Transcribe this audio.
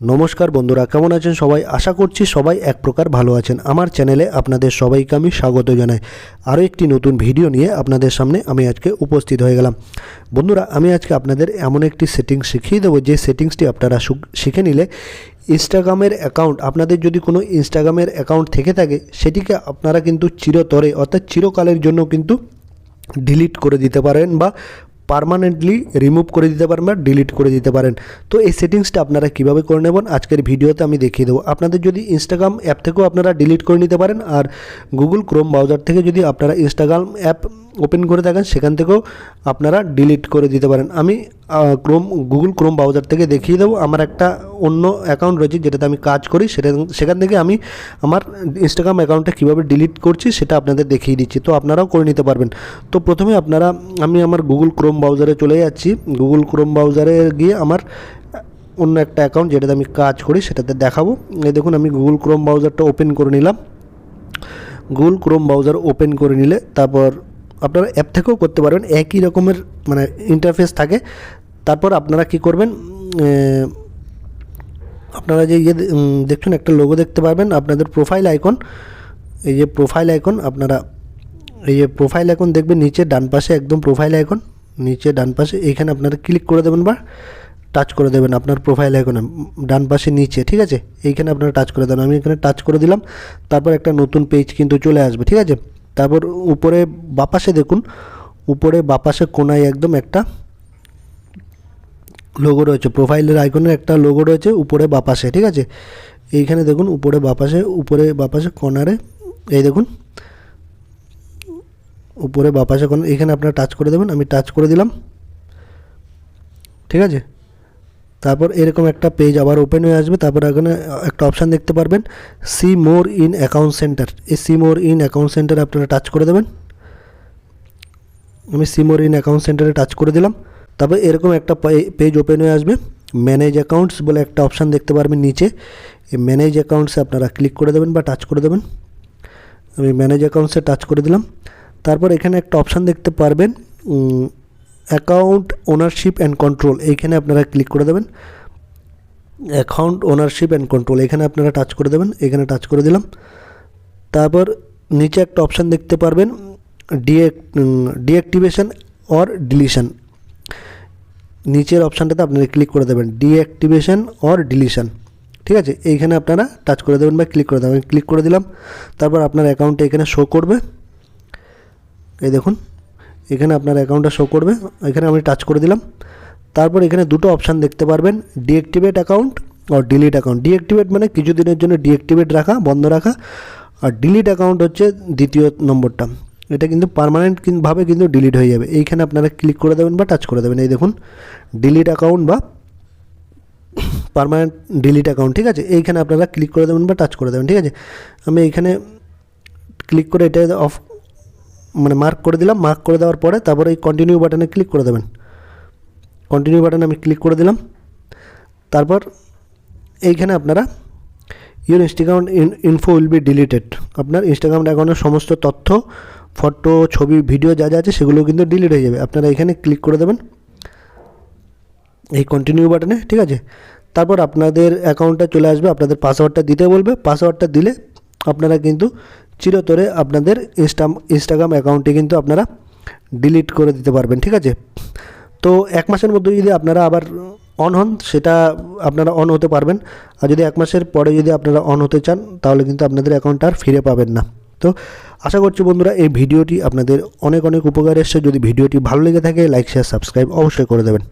নমস্কার বন্ধুরা, কেমন আছেন সবাই? আশা করছি সবাই এক প্রকার ভালো আছেন। আমার চ্যানেলে আপনাদের সবাইকে আমি স্বাগত জানাই। আরও একটি নতুন ভিডিও নিয়ে আপনাদের সামনে আমি আজকে উপস্থিত হয়ে গেলাম। বন্ধুরা, আমি আজকে আপনাদের এমন একটি সেটিংস শিখিয়ে দেবো যে সেটিংসটি আপনারা শিখে নিলে ইনস্টাগ্রামের অ্যাকাউন্ট, আপনাদের যদি কোনো ইনস্টাগ্রামের অ্যাকাউন্ট থেকে থাকে সেটিকে আপনারা কিন্তু চিরতরে অর্থাৎ চিরকালের জন্য কিন্তু ডিলিট করে দিতে পারেন বা পার্মানেন্টলি রিমুভ করে দিতে পারেন বা ডিলিট করে দিতে পারেন। তো এই সেটিংসটা আপনারা কীভাবে করে নেবেন আজকের ভিডিওতে আমি দেখিয়ে দেবো। আপনাদের যদি ইনস্টাগ্রাম অ্যাপ থেকেও আপনারা ডিলিট করে নিতে পারেন, আর গুগল ক্রোম ব্রাউজার থেকে যদি আপনারা ইনস্টাগ্রাম অ্যাপ ওপেন করে থাকেন সেখান থেকেও আপনারা ডিলিট করে দিতে পারেন। আমি গুগল ক্রোম ব্রাউজার থেকে দেখিয়ে দেবো। আমার একটা অন্য অ্যাকাউন্ট রয়েছে যেটাতে আমি কাজ করি, সেখান থেকে আমি আমার ইনস্টাগ্রাম অ্যাকাউন্টটা কীভাবে ডিলিট করছি সেটা আপনাদের দেখিয়ে দিচ্ছি, তো আপনারাও করে নিতে পারবেন। তো প্রথমে আমি আমার গুগল ক্রোম ব্রাউজারে চলে যাচ্ছি। গুগল ক্রোম ব্রাউজারে গিয়ে আমার অন্য একটা অ্যাকাউন্ট যেটাতে আমি কাজ করি সেটাতে দেখাবো। এই দেখুন, আমি গুগল ক্রোম ব্রাউজারটা ওপেন করে নিলাম। গুগল ক্রোম ব্রাউজার ওপেন করে নিলে তারপর আপনারা অ্যাপ থেকেও করতে পারবেন, একই রকমের ইন্টারফেস থাকে। তারপর আপনারা কি করবেন, আপনারা যে দেখুন একটা লোগো দেখতে পারবেন, আপনাদের প্রোফাইল আইকন, এই যে প্রোফাইল আইকন, আপনারা এই যে প্রোফাইল আইকন দেখবেন নিচে ডান পাশে, একদম প্রোফাইল আইকন নিচে ডান পাশে, এইখানে আপনারা ক্লিক করে দেবেন বা টাচ করে দেবেন আপনার প্রোফাইল আইকনে ডান পাশে নিচে, ঠিক আছে? এইখানে আপনারা টাচ করে দেবেন। আমি এখানে টাচ করে দিলাম। তারপর একটা নতুন পেজ কিন্তু চলে আসবে, ঠিক আছে? তারপর উপরে বাপাশে দেখুন, উপরে বাপাশে কোনায় একদম একটা লোগো রয়েছে, প্রোফাইলের আইকনের একটা লোগো রয়েছে উপরে বাপাশে, ঠিক আছে? এইখানে দেখুন উপরে বাপাশে কর্নারে, এই দেখুন উপরে বাপাশে কর্নার, এখানে আপনারা টাচ করে দেবেন। আমি টাচ করে দিলাম, ঠিক আছে? তারপর এরকম একটা পেজ আবার ওপেন হয়ে আসবে। তারপর এখানে একটা অপশান দেখতে পারবেন, see more in account centre. এই সি মোর ইন অ্যাকাউন্ট সেন্টারে আপনারা টাচ করে দেবেন। আমি সি মোর ইন অ্যাকাউন্ট সেন্টারে টাচ করে দিলাম। তারপর এরকম একটা পেজ ওপেন হয়ে আসবে। ম্যানেজ অ্যাকাউন্টস বলে একটা অপশান দেখতে পারবেন নিচে, এই ম্যানেজ অ্যাকাউন্টসে আপনারা ক্লিক করে দেবেন বা টাচ করে দেবেন। আমি ম্যানেজ অ্যাকাউন্টসে টাচ করে দিলাম। তারপর এখানে একটা অপশান দেখতে পারবেন, অ্যাকাউন্ট ওনারশিপ অ্যান্ড কন্ট্রোল, এইখানে আপনারা ক্লিক করে দেবেন। অ্যাকাউন্ট ওনারশিপ অ্যান্ড কন্ট্রোল, এখানে আপনারা টাচ করে দেবেন। এখানে টাচ করে দিলাম। তারপর নিচে একটা অপশান দেখতে পারবেন, ডিঅ্যাক্টিভেশন অর ডিলিশন। নিচের অপশানটাতে আপনারা ক্লিক করে দেবেন, ডিঅ্যাক্টিভেশন অর ডিলিশন, ঠিক আছে? এইখানে আপনারা টাচ করে দেবেন বা ক্লিক করে দেবেন। ক্লিক করে দিলাম। তারপর আপনার অ্যাকাউন্টটা এখানে শো করবে, এই দেখুন এখানে আপনার অ্যাকাউন্টটা শো করবে। এখানে আমি টাচ করে দিলাম। তারপর এখানে দুটো অপশান দেখতে পারবেন, ডিঅ্যাক্টিভেট অ্যাকাউন্ট আর ডিলিট অ্যাকাউন্ট। ডিঅ্যাক্টিভেট মানে কিছুদিনের জন্য ডিঅ্যাক্টিভেট রাখা, বন্ধ রাখা, আর ডিলিট অ্যাকাউন্ট হচ্ছে দ্বিতীয় নম্বরটা, এটা কিন্তু পার্মানেন্টভাবে কিন্তু ডিলিট হয়ে যাবে। এইখানে আপনারা ক্লিক করে দেবেন বা টাচ করে দেবেন। এই দেখুন ডিলিট অ্যাকাউন্ট বা পার্মানেন্ট ডিলিট অ্যাকাউন্ট, ঠিক আছে? এইখানে আপনারা ক্লিক করে দেবেন বা টাচ করে দেবেন, ঠিক আছে? আমি এইখানে ক্লিক করে এটা মার্ক করে দিলাম। মার্ক করে দেওয়ার পরে তারপরে এই কন্টিনিউ বাটনে ক্লিক করে দেবেন। কন্টিনিউ বাটনে আমি ক্লিক করে দিলাম। তারপর এইখানে আপনারা your Instagram info will be deleted, আপনার ইনস্টাগ্রাম অ্যাকাউন্টের সমস্ত তথ্য, ফটো, ছবি, ভিডিও যা যা আছে সেগুলো কিন্তু ডিলিট হয়ে যাবে। আপনারা এখানে ক্লিক করে দেবেন এই কন্টিনিউ বাটনে, ঠিক আছে? তারপর আপনাদের অ্যাকাউন্টটা চলে আসবে, আপনাদের পাসওয়ার্ডটা দিতে বলবে। পাসওয়ার্ডটা দিলে আপনারা কিন্তু চিরতরে আপনাদের ইনস্টাগ্রাম অ্যাকাউন্টটি কিন্তু আপনারা ডিলিট করে দিতে পারবেন, ঠিক আছে? তো 1 মাসের মধ্যে যদি আপনারা আবার অন হন, সেটা আপনারা অন হতে পারবেন। আর যদি 1 মাসের পরে যদি আপনারা অন হতে চান তাহলে কিন্তু আপনাদের অ্যাকাউন্টটা আর ফিরে পাবেন না। তো আশা করছি বন্ধুরা এই ভিডিওটি আপনাদের অনেক অনেক উপকার এসেছে। যদি ভিডিওটি ভালো লেগে থাকে লাইক, শেয়ার, সাবস্ক্রাইব অবশ্যই করে দেবেন।